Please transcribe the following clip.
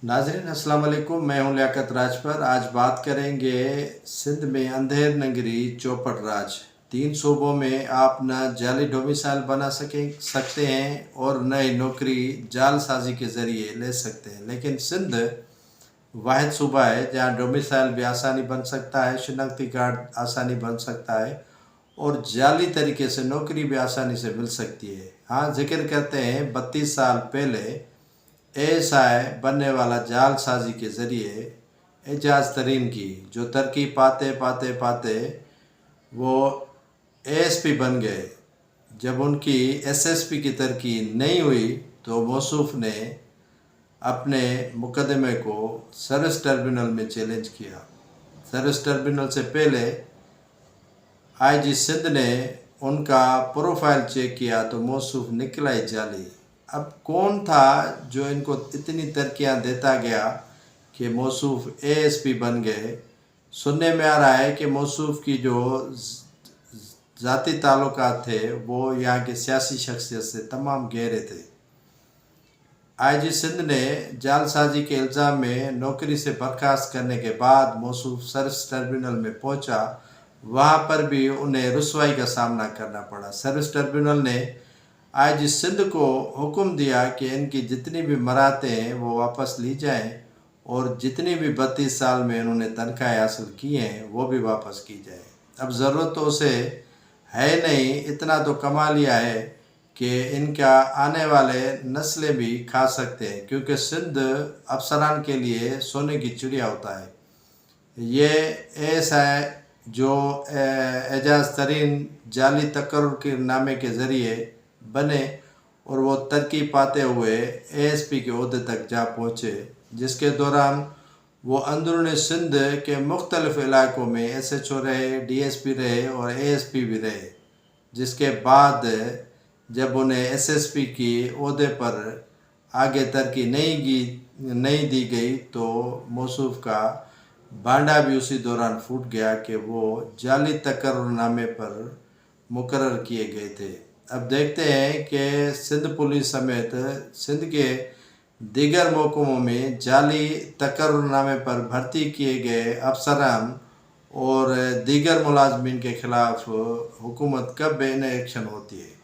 नाज़रीन अस्सलाम वालेकुम, मैं हूं लियाकत राजपर। आज बात करेंगे सिंध में अंधेर नगरी चौपट राज। 3 सूबों में आप न जाली डोमिसाइल बना सकते हैं और नई नौकरी जालसाजी के ज़रिए ले सकते हैं। लेकिन सिंध वाहिद सूबा है जहां डोमिसाइल भी आसानी बन सकता है, शिनाख्ती कार्ड आसानी बन सकता है और जाली तरीके से नौकरी भी आसानी से मिल सकती है। हाँ, जिक्र करते हैं 32 साल पहले ASI बनने वाला जालसाजी के ज़रिए एजाज तरीन की, जो तरक्की पाते पाते पाते वो ASP बन गए। जब उनकी SSP की तरक्की नहीं हुई तो मौसूफ ने अपने मुकदमे को सर्विस ट्रिब्यूनल में चैलेंज किया। सर्विस ट्रिब्यूनल से पहले IG सिंध ने उनका प्रोफाइल चेक किया तो मौसूफ निकला ही जाली। अब कौन था जो इनको इतनी तरक्कियां देता गया कि मौसूफ ASP बन गए? सुनने में आ रहा है कि मौसूफ की जो ज़ाती ताल्लुकात थे वो यहाँ के सियासी शख्सियत से तमाम गहरे थे। IG सिंध ने जालसाजी के इल्ज़ाम में नौकरी से बर्खास्त करने के बाद मौसूफ सर्विस ट्रिब्यूनल में पहुँचा। वहाँ पर भी उन्हें रुसवाई का सामना करना पड़ा। सर्विस ट्रिब्यूनल ने IG सिंध को हुक्म दिया कि इनकी जितनी भी मरातें हैं वो वापस ली जाएं और जितनी भी 32 साल में इन्होंने तनख्वाहें हासिल की हैं वो भी वापस की जाए। अब ज़रूरत तो उसे है नहीं, इतना तो कमा लिया है कि इनका आने वाले नस्लें भी खा सकते हैं, क्योंकि सिंध अफसरान के लिए सोने की चिड़िया होता है। ये ASI जो एजाज तरीन जाली तकर्रुर के नामे के ज़रिए बने और वो तरक्की पाते हुए ASP के ओहदे तक जा पहुँचे, जिसके दौरान वो अंदरूनी सिंध के मुख्तलिफ़ इलाकों में SHO रहे, DSP रहे और ASP भी रहे। जिसके बाद जब उन्हें SSP की ओहदे पर आगे तरक्की नहीं दी गई तो मौसूफ का भांडा भी उसी दौरान फूट गया कि वो जाली तकर्रुर नामे पर मुकर्रर किए गए थे। अब देखते हैं कि सिंध पुलिस समेत सिंध के दीगर महकमों में जाली तकर्रुर नामे पर भर्ती किए गए अफसरान और दीगर मुलाजमीन के खिलाफ हुकूमत कब इन एक्शन होती है।